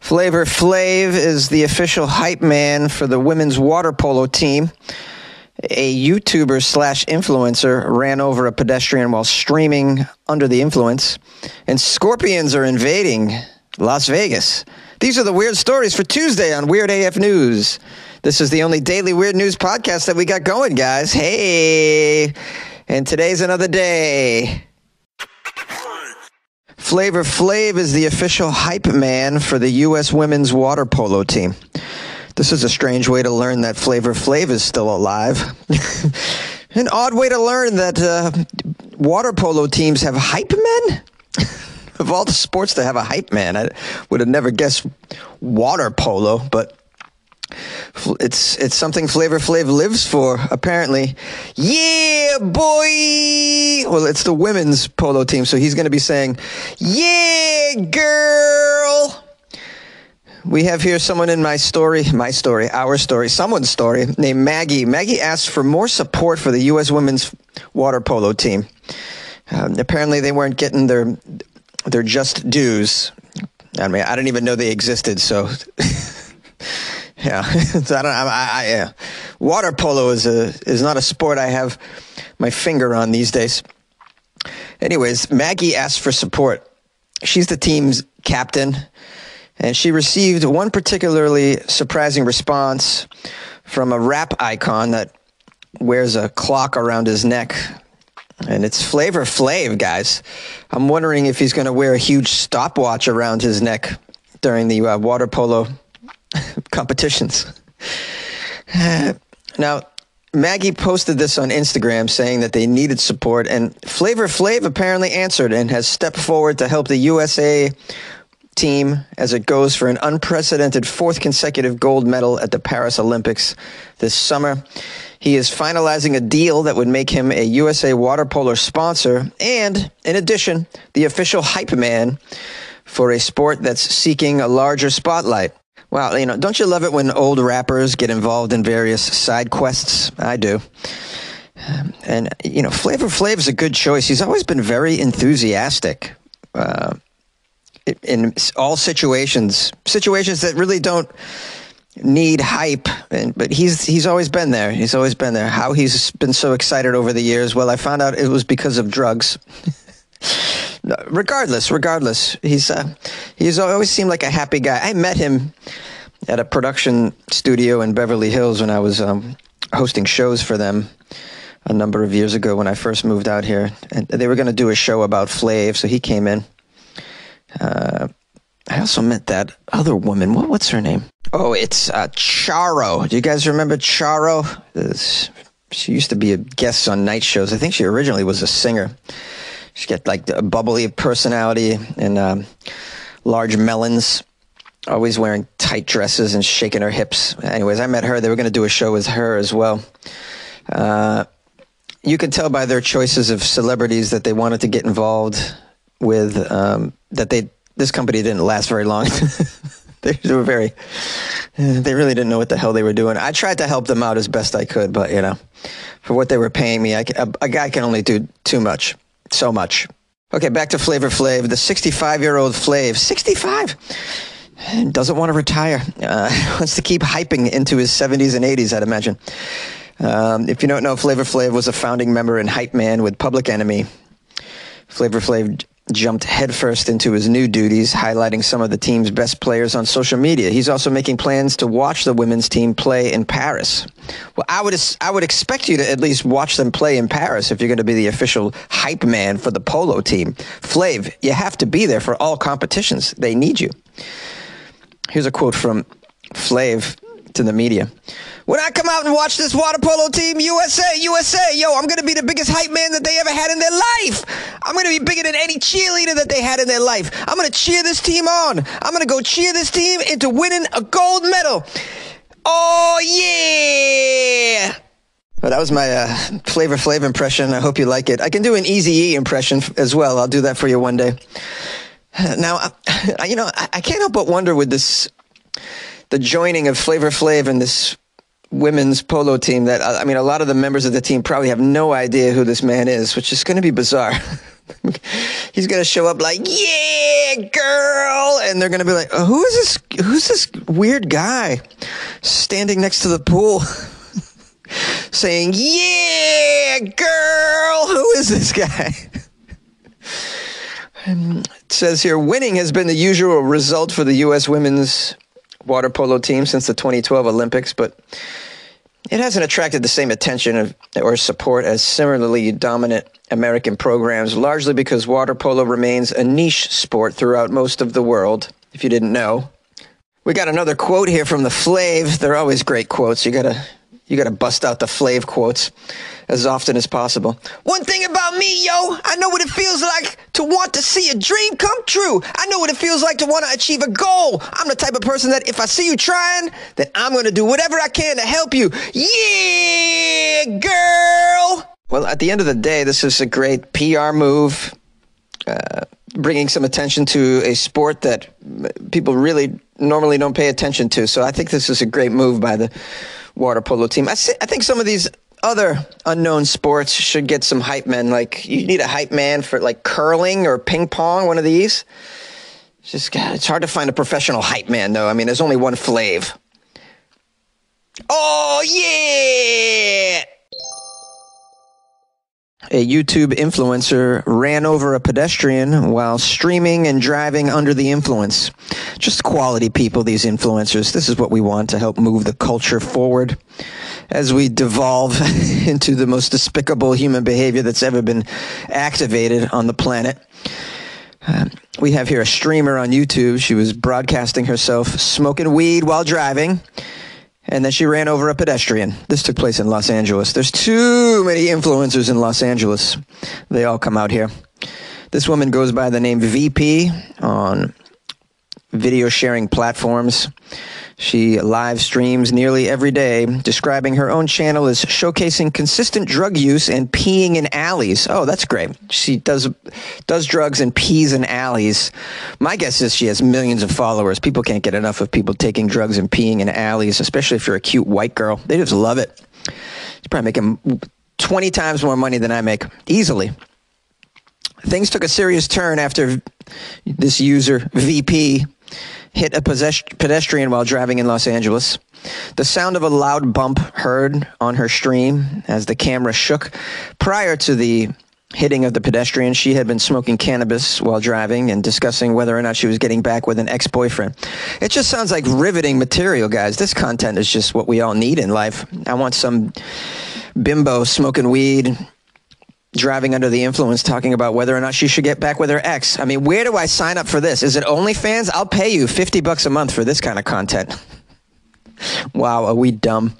Flavor Flav is the official hype man for the women's water polo team. A YouTuber slash influencer ran over a pedestrian while streaming under the influence. And scorpions are invading Las Vegas. These are the weird stories for Tuesday on Weird AF News. This is the only daily weird news podcast that we got going, guys. Hey! And today's another day. Flavor Flav is the official hype man for the U.S. women's water polo team. This is a strange way to learn that Flavor Flav is still alive. An odd way to learn that water polo teams have hype men? Of all the sports to have a hype man, I would have never guessed water polo, but it's something Flavor Flav lives for, apparently. Yeah, boy! Well, it's the women's polo team, so he's going to be saying, yeah, girl! We have here someone in our story, someone's story, named Maggie. Maggie asked for more support for the U.S. women's water polo team. Apparently, they weren't getting their just dues. I mean, I didn't even know they existed, so... Yeah, so yeah. Water polo is not a sport I have my finger on these days. Anyways, Maggie asked for support. She's the team's captain, and she received one particularly surprising response from a rap icon that wears a clock around his neck. And it's Flavor Flav, guys. I'm wondering if he's going to wear a huge stopwatch around his neck during the water polo competitions. Now, Maggie posted this on Instagram saying that they needed support, and Flavor Flav apparently answered and has stepped forward to help the USA team as it goes for an unprecedented fourth consecutive gold medal at the Paris Olympics this summer. He is finalizing a deal that would make him a USA water polo sponsor and, in addition, the official hype man for a sport that's seeking a larger spotlight. Wow, don't you love it when old rappers get involved in various side quests? I do. And, Flavor Flav is a good choice. He's always been very enthusiastic in all situations that really don't need hype. But he's always been there. He's always been there. How he's been so excited over the years, well, I found out it was because of drugs. Regardless, he's always seemed like a happy guy. I met him at a production studio in Beverly Hills when I was hosting shows for them a number of years ago when I first moved out here. And they were going to do a show about Flav, so he came in. I also met that other woman. What's her name? Oh, it's Charo. Do you guys remember Charo? She used to be a guest on night shows. I think she originally was a singer. She got like a bubbly personality and large melons, always wearing tight dresses and shaking her hips. Anyways, I met her. They were going to do a show with her as well. You can tell by their choices of celebrities that they wanted to get involved with, this company didn't last very long. They really didn't know what the hell they were doing. I tried to help them out as best I could, but, for what they were paying me, a guy can only do too much. So much. Okay, back to Flavor Flav. The 65-year-old Flav, 65, doesn't want to retire. Wants to keep hyping into his 70s and 80s, I'd imagine. If you don't know, Flavor Flav was a founding member and hype man with Public Enemy. Flavor Flav jumped headfirst into his new duties, highlighting some of the team's best players on social media. He's also making plans to watch the women's team play in Paris. Well, I would expect you to at least watch them play in Paris if you're going to be the official hype man for the polo team. Flav, you have to be there for all competitions. They need you. Here's a quote from Flav to the media. When I come out and watch this water polo team, USA, I'm going to be the biggest hype man that they ever had in their life. I'm going to be bigger than any cheerleader that they had in their life. I'm going to cheer this team on. I'm going to go cheer this team into winning a gold medal. Oh, yeah. Well, that was my Flavor Flav impression. I hope you like it. I can do an Eazy-E impression as well. I'll do that for you one day. Now, I can't help but wonder with the joining of Flavor Flav and this women's polo team that, a lot of the members of the team probably have no idea who this man is, which is going to be bizarre. He's going to show up like, yeah, girl. And they're going to be like, oh, who's this weird guy standing next to the pool saying, yeah, girl. Who is this guy? It says here, winning has been the usual result for the U.S. women's water polo team since the 2012 Olympics, but it hasn't attracted the same attention or support as similarly dominant American programs, largely because water polo remains a niche sport throughout most of the world, if you didn't know. We got another quote here from the Flav. They're always great quotes. You gotta bust out the Flav quotes as often as possible. One thing about me, yo, I know what it feels like to want to see a dream come true. I know what it feels like to want to achieve a goal. I'm the type of person that if I see you trying, then I'm going to do whatever I can to help you. Yeah, girl. Well, at the end of the day, this is a great PR move, bringing some attention to a sport that people really normally don't pay attention to. So I think this is a great move by the water polo team. I think some of these other unknown sports should get some hype men. Like, you need a hype man for like curling or ping pong, one of these. It's hard to find a professional hype man, though. I mean, there's only one Flav. Oh, yeah! A YouTube influencer ran over a pedestrian while streaming and driving under the influence. Just quality people, these influencers. This is what we want to help move the culture forward as we devolve into the most despicable human behavior that's ever been activated on the planet. We have here a streamer on YouTube. She was broadcasting herself smoking weed while driving, and then she ran over a pedestrian. This took place in Los Angeles. There's too many influencers in Los Angeles. They all come out here. This woman goes by the name VP on video sharing platforms. She live streams nearly every day, describing her own channel as showcasing consistent drug use and peeing in alleys. Oh, that's great. She does drugs and pees in alleys. My guess is she has millions of followers. People can't get enough of people taking drugs and peeing in alleys, especially if you're a cute white girl. They just love it. She's probably making 20 times more money than I make, easily. Things took a serious turn after this user, VP, hit a pedestrian while driving in Los Angeles. The sound of a loud bump heard on her stream as the camera shook. Prior to the hitting of the pedestrian, she had been smoking cannabis while driving and discussing whether or not she was getting back with an ex-boyfriend. It just sounds like riveting material, guys. This content is just what we all need in life. I want some bimbo smoking weed, driving under the influence, talking about whether or not she should get back with her ex. I mean, where do I sign up for this? Is it OnlyFans? I'll pay you $50 a month for this kind of content. Wow, are we dumb?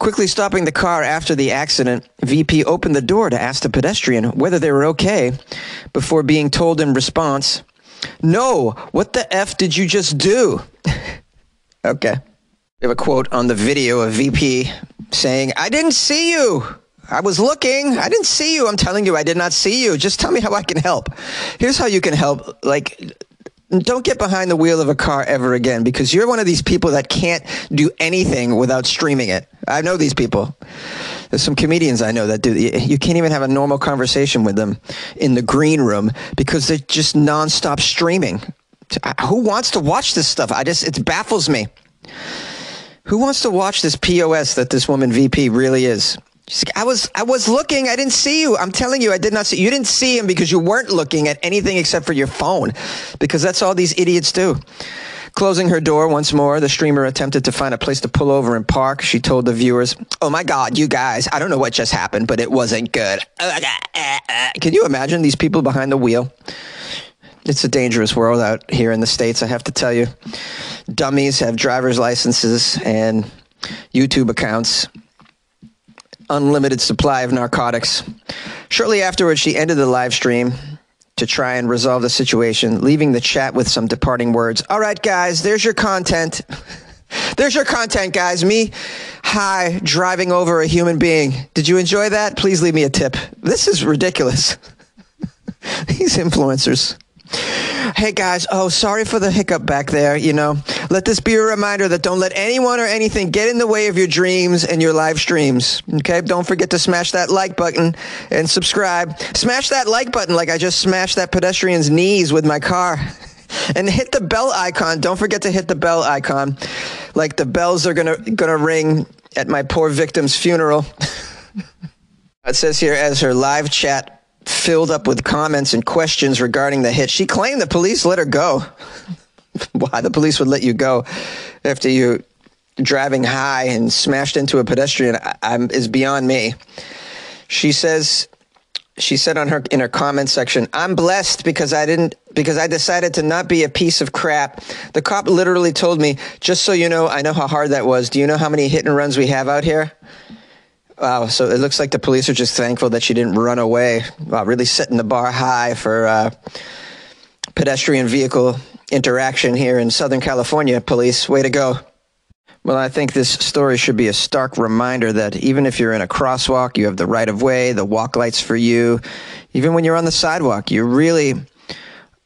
Quickly stopping the car after the accident, VP opened the door to ask the pedestrian whether they were okay before being told in response, "No, what the F did you just do?" Okay. We have a quote on the video of VP saying, "I didn't see you. I was looking. I didn't see you. I'm telling you, I did not see you. Just tell me how I can help." Here's how you can help. Like, don't get behind the wheel of a car ever again, because you're one of these people that can't do anything without streaming it. I know these people. There's some comedians I know that do. You can't even have a normal conversation with them in the green room because they're just nonstop streaming. Who wants to watch this stuff? It baffles me. Who wants to watch this POS that this woman VP really is? She's like, I was looking. I didn't see you. I'm telling you, I did not see you. You didn't see him because you weren't looking at anything except for your phone, because that's all these idiots do. Closing her door once more, the streamer attempted to find a place to pull over and park. She told the viewers, "Oh my God, you guys, I don't know what just happened, but it wasn't good." Can you imagine these people behind the wheel? It's a dangerous world out here in the States, I have to tell you. Dummies have driver's licenses and YouTube accounts. Unlimited supply of narcotics. Shortly afterwards, she ended the live stream to try and resolve the situation, leaving the chat with some departing words. "All right, guys, there's your content. There's your content, guys. Me, high, driving over a human being. Did you enjoy that? Please leave me a tip." This is ridiculous. These influencers. "Hey guys, oh, sorry for the hiccup back there. You know, Let this be a reminder that don't let anyone or anything get in the way of your dreams and your live streams. Okay? Don't forget to smash that like button and subscribe. Smash that like button like I just smashed that pedestrian's knees with my car. And hit the bell icon. Don't forget to hit the bell icon. Like the bells are gonna ring at my poor victim's funeral. It says here, as her live chat filled up with comments and questions regarding the hit, she claimed the police let her go. Why the police would let you go after you driving high and smashed into a pedestrian is beyond me. She said in her comment section, "I'm blessed because I decided to not be a piece of crap. The cop literally told me, just so you know, I know how hard that was. Do you know how many hit and runs we have out here?" Wow, so it looks like the police are just thankful that she didn't run away. Wow, really setting the bar high for pedestrian vehicle interaction here in Southern California, police. Way to go. Well, I think this story should be a stark reminder that even if you're in a crosswalk, you have the right of way, the walk lights for you. Even when you're on the sidewalk, you're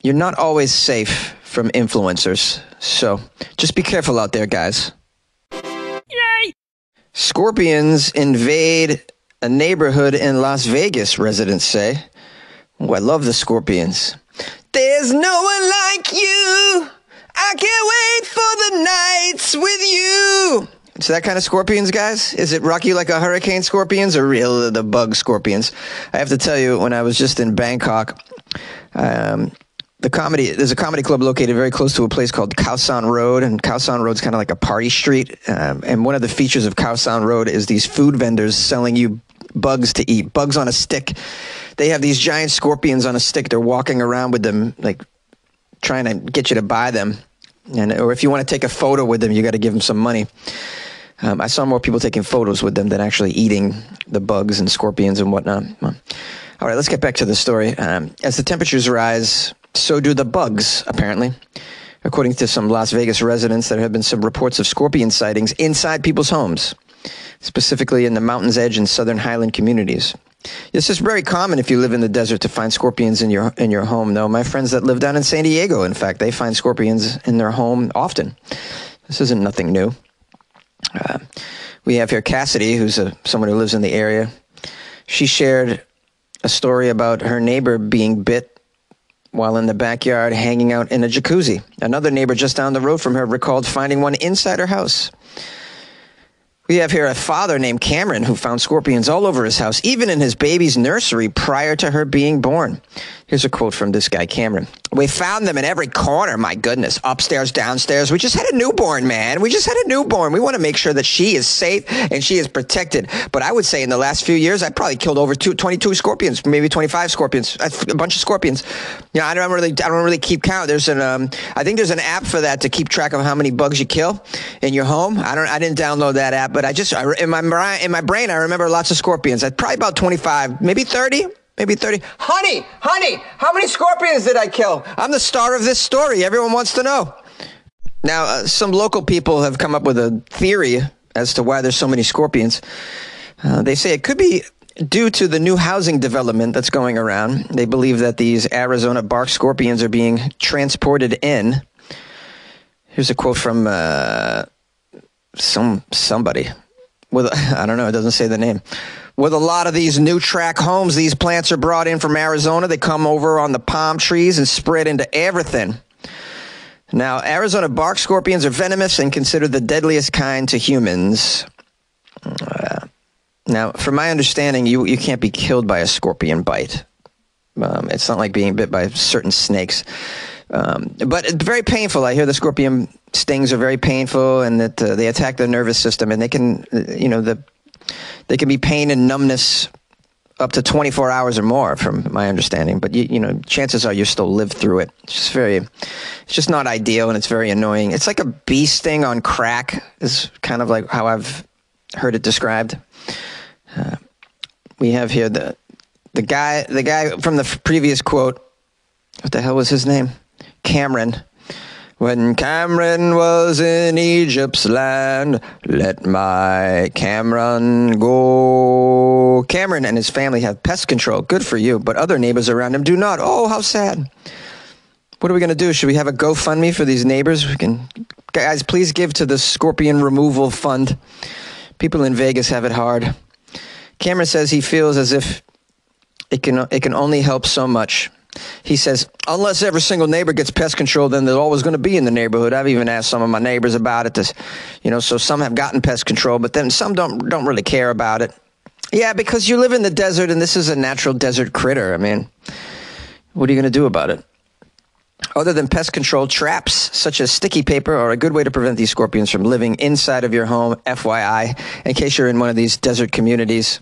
not always safe from influencers. So just be careful out there, guys. Yay! Scorpions invade a neighborhood in Las Vegas, residents say. Oh, I love the scorpions. There's no one like you. I can't wait for the nights with you. It's that kind of scorpions, guys? Is it Rocky Like a Hurricane scorpions or real the bug scorpions? I have to tell you, when I was just in Bangkok, there's a comedy club located very close to a place called Khao San Road, and Khao San Road's kind of like a party street. And one of the features of Khao San Road is these food vendors selling you bugs to eat, bugs on a stick. They have these giant scorpions on a stick. They're walking around with them, like trying to get you to buy them. Or if you want to take a photo with them, you got to give them some money. I saw more people taking photos with them than actually eating the bugs and scorpions and whatnot. All right, let's get back to the story. As the temperatures rise, so do the bugs, apparently. According to some Las Vegas residents, there have been some reports of scorpion sightings inside people's homes, specifically in the Mountain's Edge and Southern Highland communities. This is very common if you live in the desert to find scorpions in your home, though. My friends that live down in San Diego, in fact, they find scorpions in their home often. This isn't nothing new. We have here Cassidy, who's someone who lives in the area. She shared a story about her neighbor being bit while in the backyard hanging out in a jacuzzi. Another neighbor just down the road from her recalled finding one inside her house. We have here a father named Cameron who found scorpions all over his house, even in his baby's nursery prior to her being born. Here's a quote from this guy, Cameron. "We found them in every corner, my goodness. Upstairs, downstairs. We just had a newborn, man. We just had a newborn. We want to make sure that she is safe and she is protected." But I would say in the last few years, I probably killed over 22 scorpions, maybe 25 scorpions, a bunch of scorpions. You know, I don't really keep count. There's I think there's an app for that to keep track of how many bugs you kill in your home. I didn't download that app, but in my brain, I remember lots of scorpions. Probably about 25, maybe 30. Maybe 30. Honey, how many scorpions did I kill? I'm the star of this story. Everyone wants to know. Now, some local people have come up with a theory as to why there's so many scorpions. They say it could be due to the new housing development that's going around. They believe that these Arizona bark scorpions are being transported in. Here's a quote from somebody. I don't know, it doesn't say the name. With a lot of these new track homes, these plants are brought in from Arizona. They come over on the palm trees and spread into everything. Now, Arizona bark scorpions are venomous and considered the deadliest kind to humans. Now, from my understanding, you can't be killed by a scorpion bite. It's not like being bit by certain snakes. But it's very painful. I hear the scorpion stings are very painful and that they attack the nervous system, and they can, they can be pain and numbness up to 24 hours or more, from my understanding. But, chances are you still live through it. It's just not ideal, and it's very annoying. It's like a bee sting on crack is kind of like how I've heard it described. We have here the guy from the previous quote. What the hell was his name? Cameron. When Cameron was in Egypt's land, let my Cameron go. Cameron and his family have pest control. Good for you. But other neighbors around him do not. Oh, how sad. What are we going to do? Should we have a GoFundMe for these neighbors? We can Guys, please give to the scorpion removal fund. People in Vegas have it hard. Cameron says he feels as if it can only help so much. He says, unless every single neighbor gets pest control, then they're always going to be in the neighborhood. I've even asked some of my neighbors about it. So some have gotten pest control, but then some don't really care about it. Yeah, because you live in the desert, and this is a natural desert critter. I mean, what are you going to do about it? Other than pest control, traps such as sticky paper are a good way to prevent these scorpions from living inside of your home, FYI, in case you're in one of these desert communities.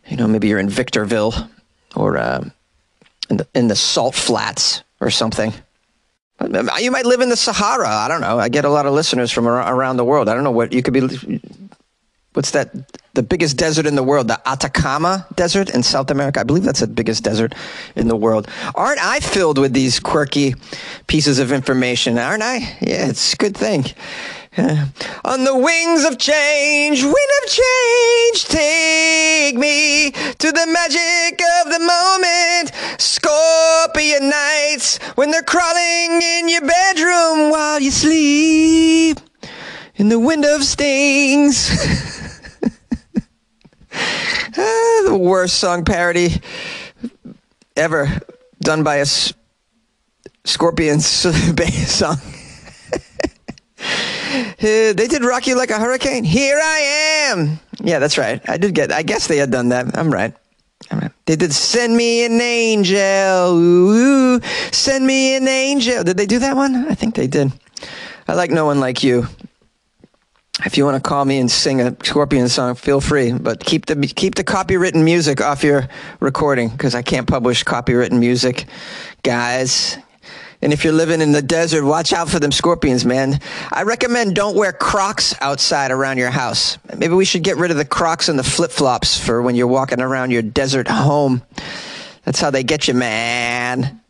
Maybe you're in Victorville or in the Salt Flats or something. You might live in the Sahara. I don't know. I get a lot of listeners from around the world. I don't know what you could be. What's that? The biggest desert in the world, the Atacama Desert in South America. I believe that's the biggest desert in the world. Aren't I filled with these quirky pieces of information? Aren't I? Yeah, it's a good thing. On the wings of change, wind of change, take me to the magic of the moment. Scorpion nights when they're crawling in your bedroom while you sleep in the wind of stings. The worst song parody ever done by a Scorpions song. They did Rock You Like a Hurricane. Here I am. Yeah, that's right. I guess they had done that. I'm right. They did Send Me an Angel. Ooh, send me an angel. Did they do that one? I think they did. I like No One Like You. If you want to call me and sing a Scorpion song, feel free. But keep the copywritten music off your recording, because I can't publish copywritten music, guys. And if you're living in the desert, watch out for them scorpions, man. I recommend don't wear Crocs outside around your house. Maybe we should get rid of the Crocs and the flip-flops for when you're walking around your desert home. That's how they get you, man.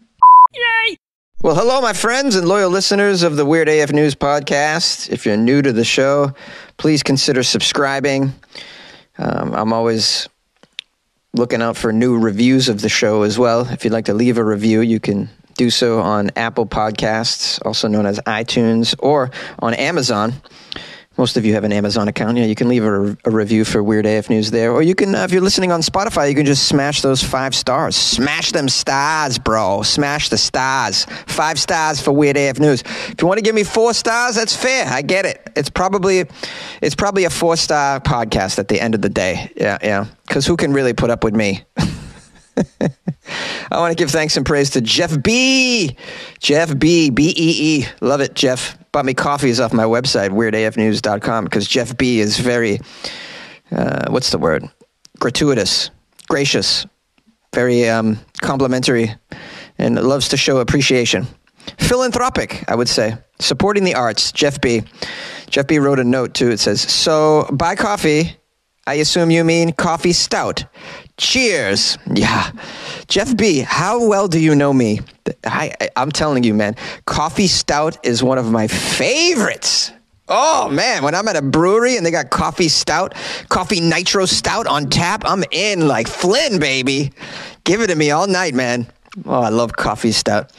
Yay! Well, hello, my friends and loyal listeners of the Weird AF News podcast. If you're new to the show, please consider subscribing. I'm always looking out for new reviews of the show as well. If you'd like to leave a review, you can do so on Apple Podcasts, also known as iTunes, or on Amazon. Most of you have an Amazon account. Yeah, you can leave a review for Weird AF News there. Or you can, if you're listening on Spotify, you can just smash those 5 stars. Smash them stars, bro. Smash the stars. 5 stars for Weird AF News. If you want to give me 4 stars, that's fair. I get it. It's probably a 4-star podcast at the end of the day. Yeah. Because who can really put up with me? I want to give thanks and praise to Jeff B. Jeff B. B-E-E. Love it, Jeff. Bought me coffees off my website, weirdafnews.com, because Jeff B. is very, what's the word? Gratuitous, gracious, very complimentary, and loves to show appreciation. Philanthropic, I would say. Supporting the arts, Jeff B. Jeff B. wrote a note, too. It says, so buy coffee. I assume you mean coffee stout. Cheers. Yeah. Jeff B., how well do you know me? I'm telling you, man, coffee stout is one of my favorites. Oh, man, when I'm at a brewery and they got coffee stout, coffee nitro stout on tap, I'm in like Flynn, baby. Give it to me all night, man. Oh, I love coffee stout.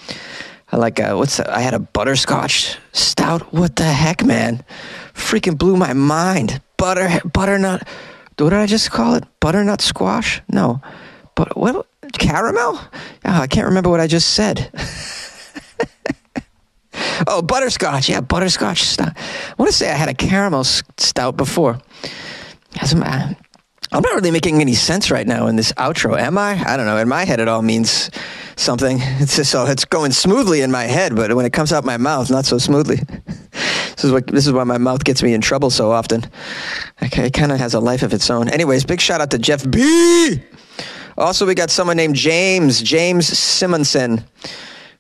I like, I had a butterscotch stout. What the heck, man? Freaking blew my mind. Butternut. What did I just call it? Butternut squash? No. But what? Caramel? Oh, I can't remember what I just said. Oh, butterscotch. Yeah, butterscotch stout. I want to say I had a caramel stout before. I'm not really making any sense right now in this outro, am I? I don't know. In my head, it all means something. It's going smoothly in my head, but when it comes out my mouth, not so smoothly. This is why my mouth gets me in trouble so often. It kind of has a life of its own. Anyways, big shout out to Jeff B. Also, we got someone named James Simonson.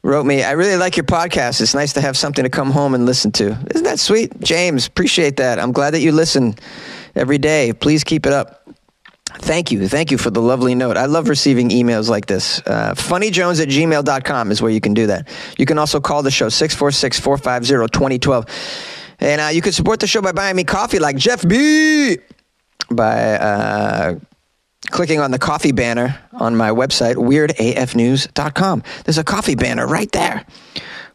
Wrote me, I really like your podcast. It's nice to have something to come home and listen to. Isn't that sweet? James, appreciate that. I'm glad that you listen every day. Please keep it up. Thank you for the lovely note. I love receiving emails like this. funnyjones@gmail.com is where you can do that. You can also call the show 646-450-2012. And you can support the show by buying me coffee like Jeff B. by clicking on the coffee banner on my website, weirdafnews.com. There's a coffee banner right there.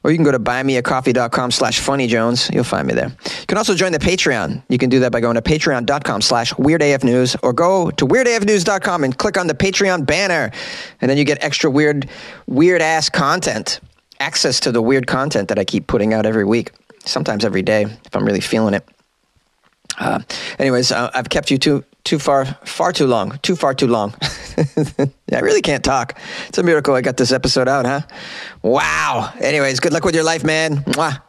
Or you can go to buymeacoffee.com/funnyjones. You'll find me there. You can also join the Patreon. You can do that by going to patreon.com/weirdafnews or go to weirdafnews.com and click on the Patreon banner. And then you get extra weird-ass content. Access to the weird content that I keep putting out every week. Sometimes every day if I'm really feeling it. Anyways, I've kept you far too long. I really can't talk. It's a miracle I got this episode out, huh? Wow. Anyways, good luck with your life, man. Mwah.